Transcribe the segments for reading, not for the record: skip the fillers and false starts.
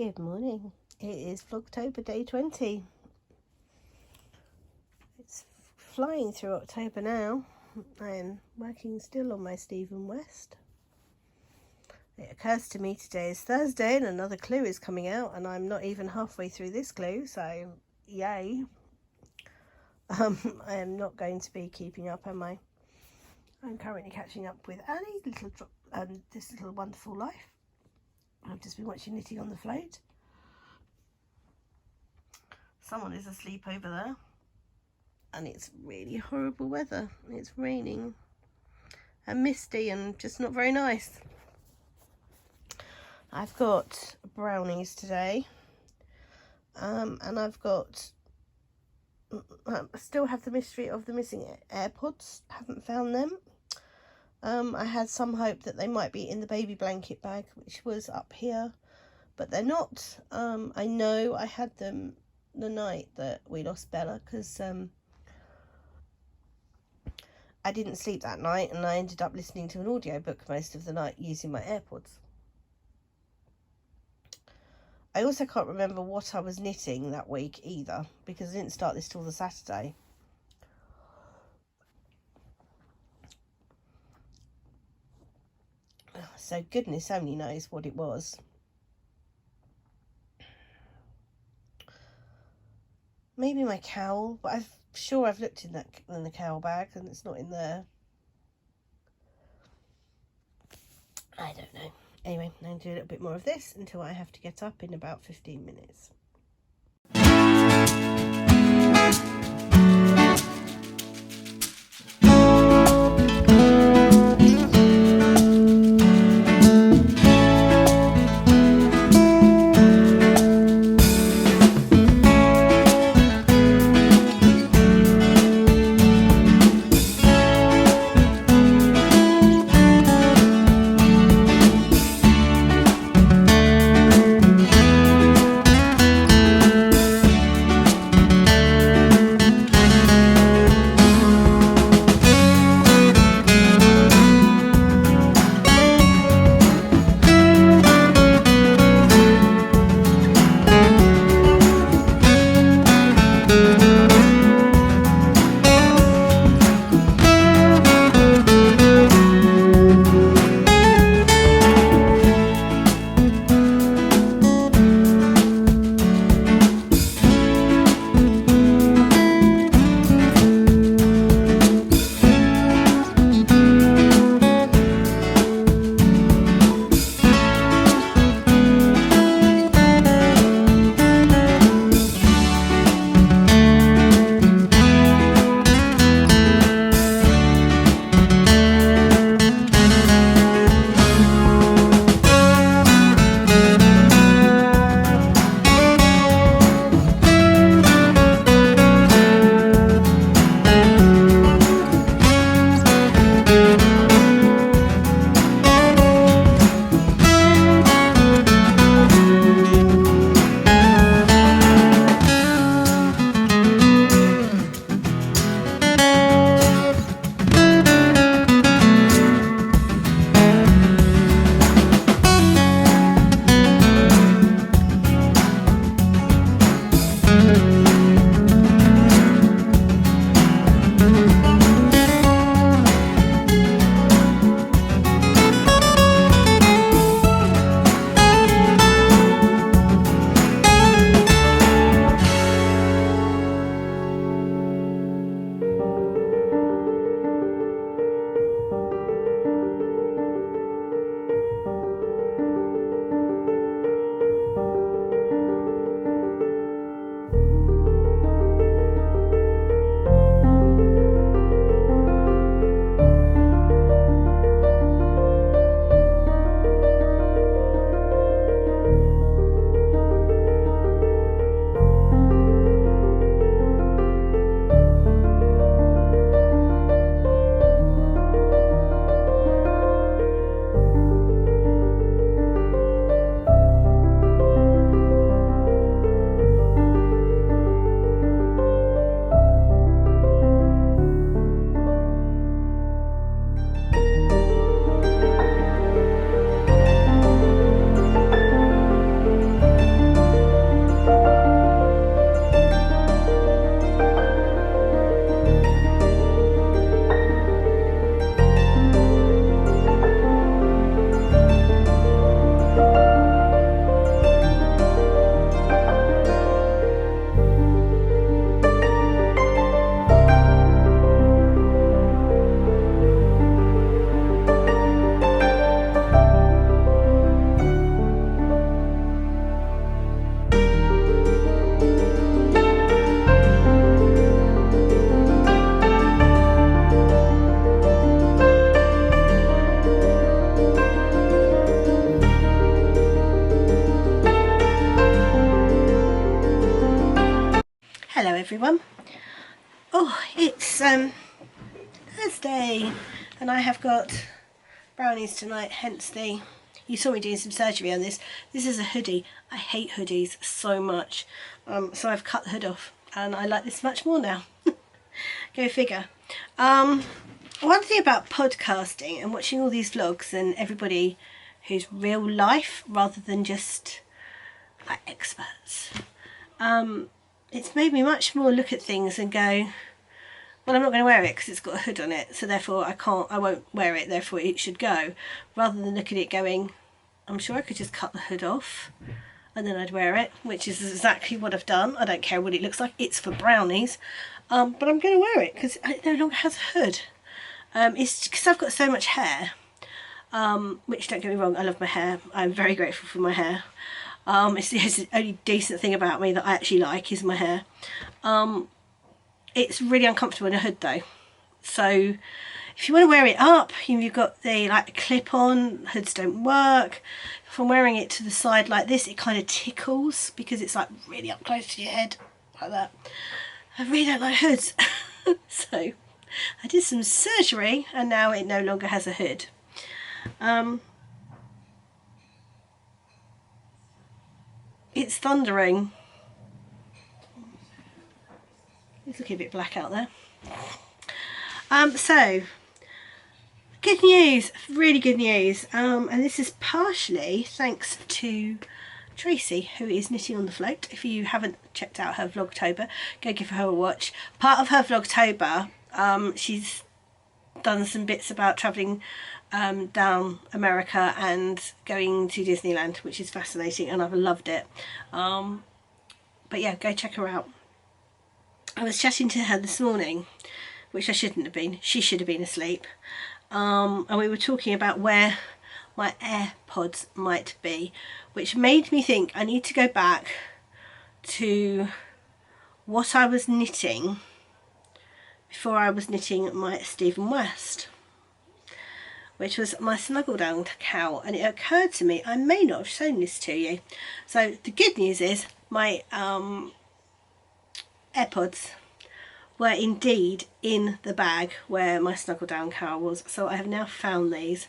Good morning. It is Vlogtober day 20. It's flying through October now. I am working still on my Stephen West. It occurs to me today is Thursday and another clue is coming out, and I'm not even halfway through this clue, so yay. I am not going to be keeping up, am I? I'm currently catching up with Annie, This Little Wonderful Life. I've just been watching Knitting on the Float. Someone is asleep over there. And it's really horrible weather. It's raining and misty and just not very nice. I've got brownies today. And I've got... I still have the mystery of the missing AirPods. Haven't found them. I had some hope that they might be in the baby blanket bag, which was up here, but they're not. I know I had them the night that we lost Bella, because I didn't sleep that night and I ended up listening to an audiobook most of the night using my AirPods. I also can't remember what I was knitting that week either, because I didn't start this till the Saturday. So goodness only knows what it was. Maybe my cowl, but I'm sure I've looked in the cowl bag and it's not in there. I don't know. Anyway, I'm going to do a little bit more of this until I have to get up in about 15 minutes. everyone. Oh, it's Thursday and I have got brownies tonight, hence you saw me doing some surgery on this. This is a hoodie. I hate hoodies so much, so I've cut the hood off and I like this much more now. Go figure. One thing about podcasting and watching all these vlogs and everybody who's real life rather than just like experts, it's made me much more look at things and go, well, I'm not going to wear it because it's got a hood on it, so therefore I won't wear it, therefore it should go, rather than look at it going, I'm sure I could just cut the hood off and then I'd wear it, which is exactly what I've done. I don't care what it looks like, it's for brownies, but I'm going to wear it because it no longer has a hood. It's because I've got so much hair, which, don't get me wrong, I love my hair, I'm very grateful for my hair. It's the only decent thing about me that I actually like is my hair. It's really uncomfortable in a hood though, so if you want to wear it up, you've got the like clip on, hoods don't work. If I'm wearing it to the side like this, it kind of tickles because it's like really up close to your head like that. I really don't like hoods. So I did some surgery and now it no longer has a hood. It's thundering. It's looking a bit black out there. So good news, really good news, and this is partially thanks to Tracy, who is knitting on the float. If you haven't checked out her Vlogtober, go give her a watch. Part of her Vlogtober, she's done some bits about travelling down America and going to Disneyland, which is fascinating and I've loved it. But yeah, go check her out. I was chatting to her this morning, which I shouldn't have been. She should have been asleep. And we were talking about where my AirPods might be, which made me think I need to go back to what I was knitting before I was knitting my Stephen West, which was my snuggle down cowl, and it occurred to me I may not have shown this to you. So the good news is my AirPods were indeed in the bag where my snuggle down cowl was, so I have now found these.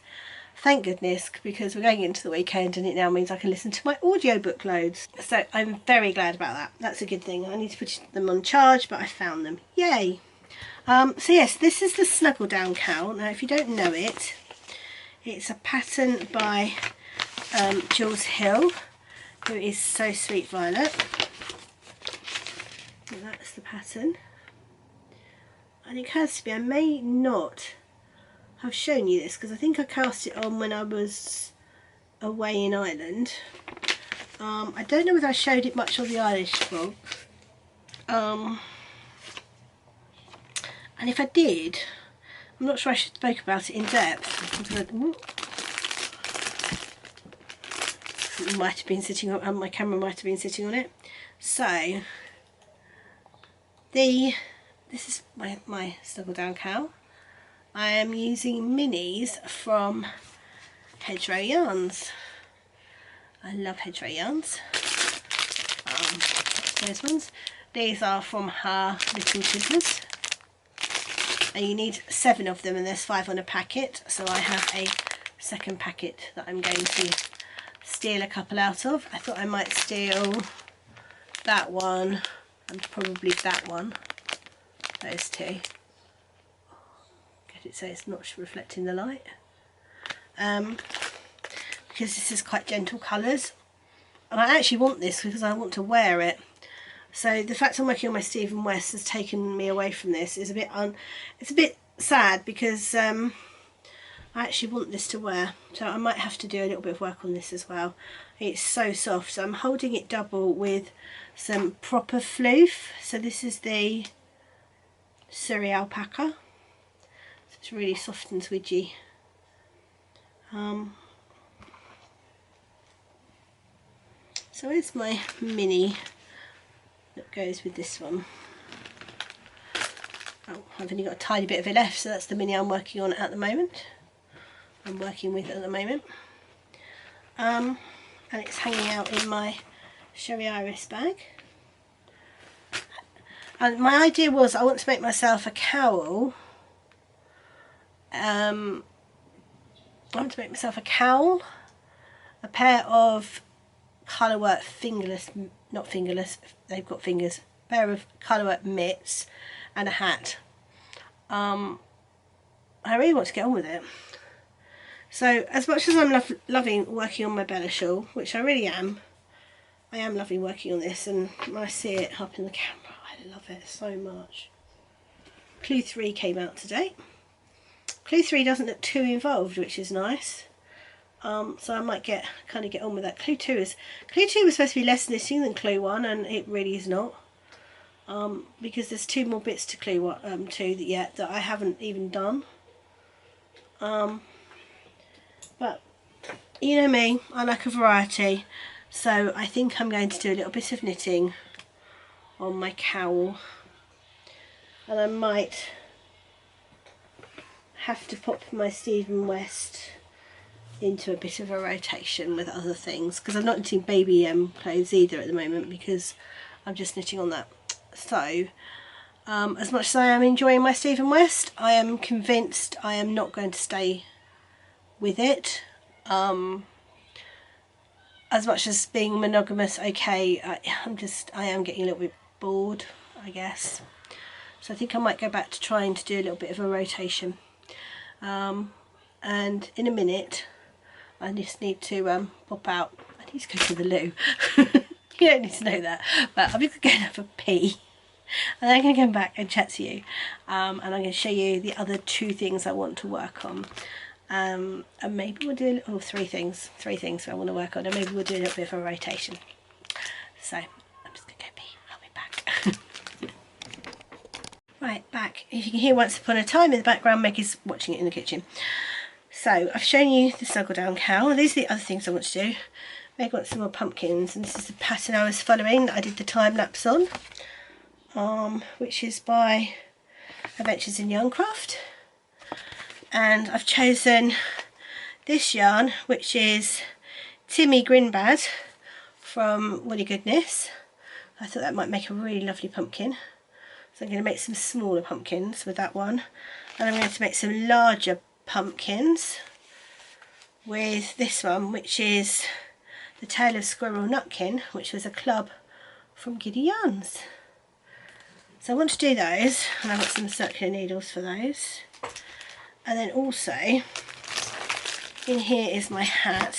Thank goodness, because we're going into the weekend and it now means I can listen to my audiobook loads. So I'm very glad about that. That's a good thing. I need to put them on charge, but I found them. Yay! So yes, this is the snuggle down cowl. Now if you don't know it, it's a pattern by Jules Hill, who is So Sweet Violet. And that's the pattern. And it occurs to me I may not have shown you this because I think I cast it on when I was away in Ireland. I don't know whether I showed it much on the Irish vlog. And if I did, I'm not sure I spoke about it in depth. It might have been sitting on, my camera might have been sitting on it. So this is my snuggle down cowl. I am using minis from Hedgerow Yarns. I love Hedgerow Yarns. Those ones. These are from her Little Tiddlers. And you need 7 of them and there's 5 on a packet. So I have a second packet that I'm going to steal a couple out of. I thought I might steal that one and probably that one. Those two. Get it so it's not reflecting the light. Because this is quite gentle colours. And I actually want this because I want to wear it. So the fact I'm working on my Stephen West has taken me away from this. It's a bit sad because I actually want this to wear. So I might have to do a little bit of work on this as well. It's so soft. So I'm holding it double with some proper floof. So this is the Surrey alpaca. So it's really soft and twidgy. So here's my mini that goes with this one. Oh, I've only got a tiny bit of it left, so that's the mini I'm working on at the moment. And it's hanging out in my Sherry Iris bag. And my idea was I want to make myself a cowl. I want to make myself a cowl, a pair of colourwork fingerless, not fingerless, they've got fingers, a pair of colourwork mitts and a hat. I really want to get on with it. So as much as I'm loving working on my Bella shawl, which I really am, I am loving working on this, and when I see it up in the camera, I love it so much. Clue 3 came out today. Clue 3 doesn't look too involved, which is nice. So I might kind of get on with that. Clue 2 was supposed to be less knitting than Clue 1, and it really is not. Because there's 2 more bits to Clue 2 yet that I haven't even done. But you know me, I like a variety. So I think I'm going to do a little bit of knitting on my cowl, and I might have to pop my Stephen West into a bit of a rotation with other things, because I'm not knitting baby clothes either at the moment, because I'm just knitting on that. So as much as I am enjoying my Stephen West, I am convinced I am not going to stay with it. As much as being monogamous, okay, I am getting a little bit bored, I guess. So I think I might go back to trying to do a little bit of a rotation. And in a minute, I just need to pop out. I need to go to the loo. You don't need to know that, but I'm just going to have a pee, and then I'm going to come back and chat to you, and I'm going to show you the other 2 things I want to work on, and maybe we'll do 3 things I want to work on, and maybe we'll do a little bit of a rotation. So I'm just going to go pee. I'll be back. Right, back. If you can hear Once Upon a Time in the background, Meg is watching it in the kitchen. So I've shown you the snuggle down cowl. These are the other things I want to do. Meg wants some more pumpkins, and this is the pattern I was following that I did the time lapse on, which is by Adventures in Yarncraft. And I've chosen this yarn, which is Timmy Grinbad from Woolly Goodness. I thought that might make a really lovely pumpkin. So I'm going to make some smaller pumpkins with that one, and I'm going to make some larger pumpkins with this one, which is The Tale of Squirrel Nutkin, which was a club from Giddy Yarns. So I want to do those, and I've got some circular needles for those. And then also in here is my hat,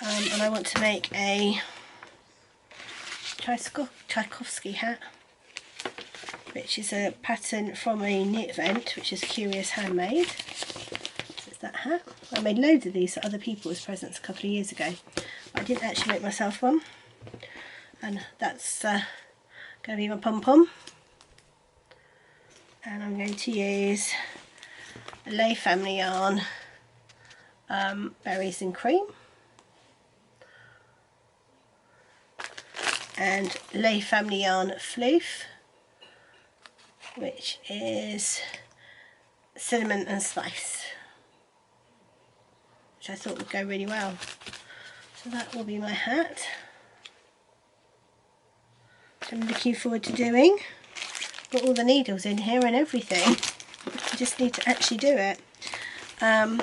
and I want to make a Tchaikovsky hat, which is a pattern from a knit event, which is Curious Handmade. So it's that hat. I made loads of these for other people as presents a couple of years ago. I didn't actually make myself one, and that's going to be my pom-pom. And I'm going to use a Lay Family yarn, Berries and Cream, and Lay Family yarn Floof, which is Cinnamon and Spice, which I thought would go really well. So that will be my hat, which I'm looking forward to doing. Got all the needles in here and everything. I just need to actually do it. So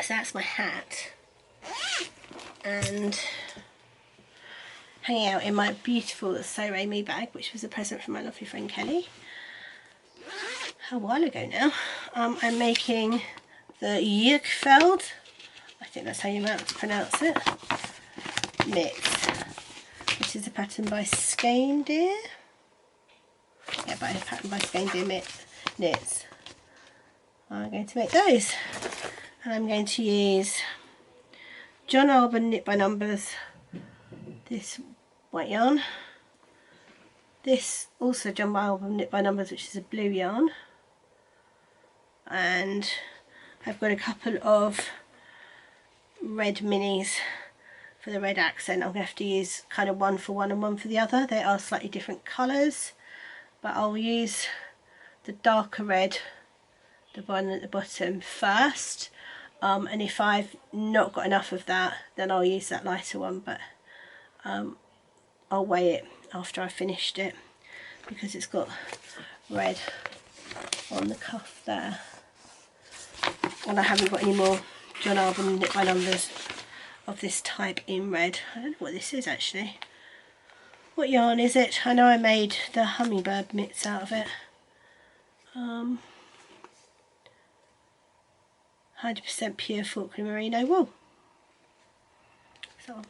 that's my hat, and hanging out in my beautiful So Raimi bag, which was a present from my lovely friend Kelly a while ago now. I'm making the Jürgfeld, I think that's how you pronounce it, knits, which is a pattern by Skein-Deer. Yeah, by a pattern by Skein-Deer knits. I'm going to make those, and I'm going to use John Alban Knit by Numbers, this white yarn, this also John Alban Knit by Numbers, which is a blue yarn, and I've got a couple of red minis for the red accent. I'm going to have to use kind of one for one and one for the other. They are slightly different colours, but I'll use the darker red, the one at the bottom, first, and if I've not got enough of that, then I'll use that lighter one. But I'll weigh it after I've finished it, because it's got red on the cuff there, and I haven't got any more John Arbon knit by numbers of this type in red. I don't know what this is actually. What yarn is it? I know I made the hummingbird mitts out of it. 100% pure Falkland merino wool. So,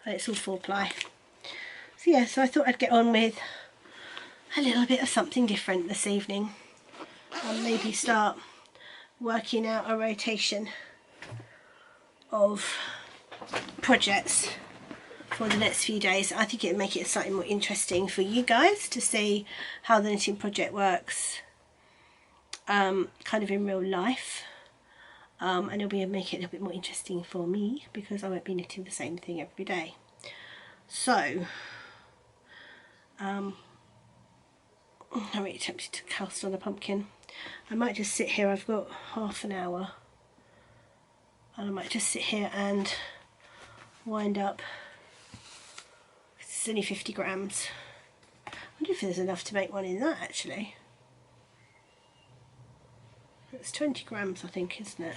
and it's all 4-ply. So yeah, so I thought I'd get on with a little bit of something different this evening, and maybe start working out a rotation of projects for the next few days. I think it'd make it slightly more interesting for you guys to see how the knitting project works, kind of in real life, and it'll be make it a little bit more interesting for me, because I won't be knitting the same thing every day. So I'm really tempted to cast on a pumpkin. I might just sit here, I've got half an hour, and I might just sit here and wind up. It's only 50 grams. I wonder if there's enough to make one in that actually. It's 20 grams I think, isn't it?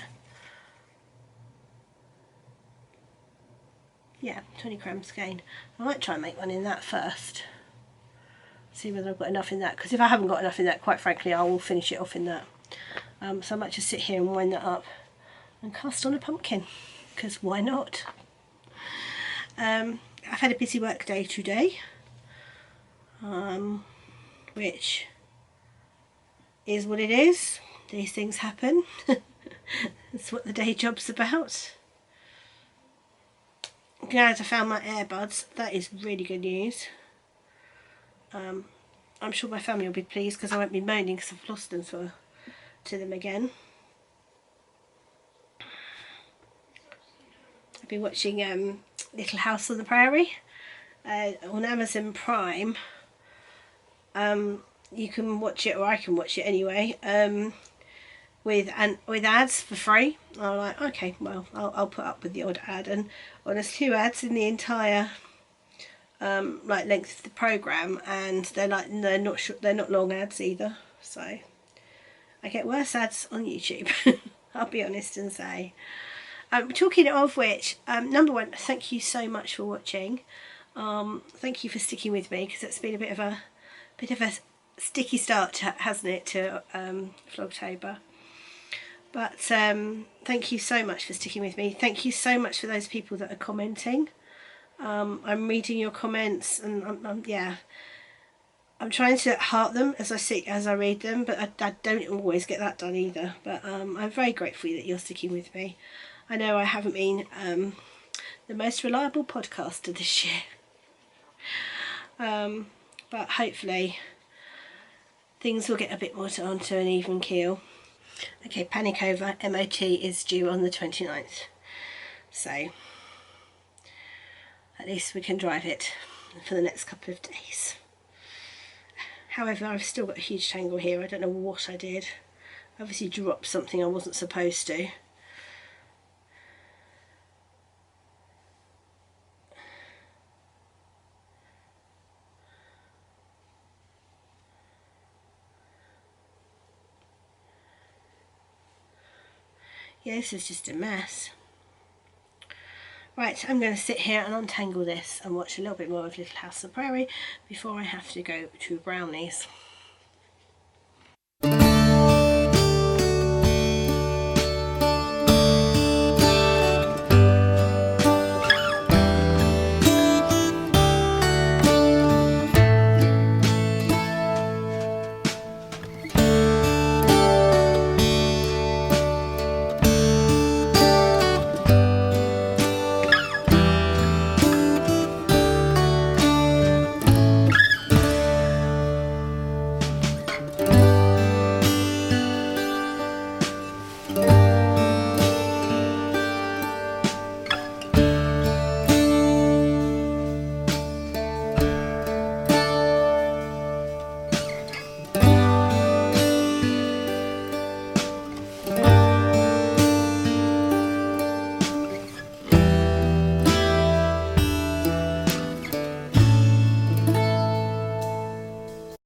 Yeah, 20 grams again. I might try and make one in that first. See whether I've got enough in that, because if I haven't got enough in that, quite frankly, I will finish it off in that. So I might just sit here and wind that up and cast on a pumpkin, because why not? I've had a busy work day today, which is what it is. These things happen. That's what the day job's about. Glad I found my earbuds. That is really good news. I'm sure my family will be pleased, because I won't be moaning because I've lost them to them again. I've been watching Little House on the Prairie on Amazon Prime. You can watch it, or I can watch it anyway, with ads for free. I'm like, okay, well, I'll put up with the odd ad, and there's 2 ads in the entire like length of the program, and they're not long ads either. So I get worse ads on YouTube. I'll be honest and say. Talking of which, number one, thank you so much for watching. Thank you for sticking with me, because it's been a bit of a sticky start, hasn't it, to Vlogtober. But thank you so much for sticking with me. Thank you so much for those people that are commenting. I'm reading your comments, and yeah, I'm trying to heart them as I read them, but I don't always get that done either. But I'm very grateful that you're sticking with me. I know I haven't been the most reliable podcaster this year, but hopefully things will get a bit more onto an even keel. Okay, panic over. MOT is due on the 29th, so at least we can drive it for the next couple of days. However, I've still got a huge tangle here. I don't know what I did. I obviously dropped something I wasn't supposed to. Yeah, this is just a mess. Right, I'm going to sit here and untangle this and watch a little bit more of Little House on the Prairie before I have to go to Brownies.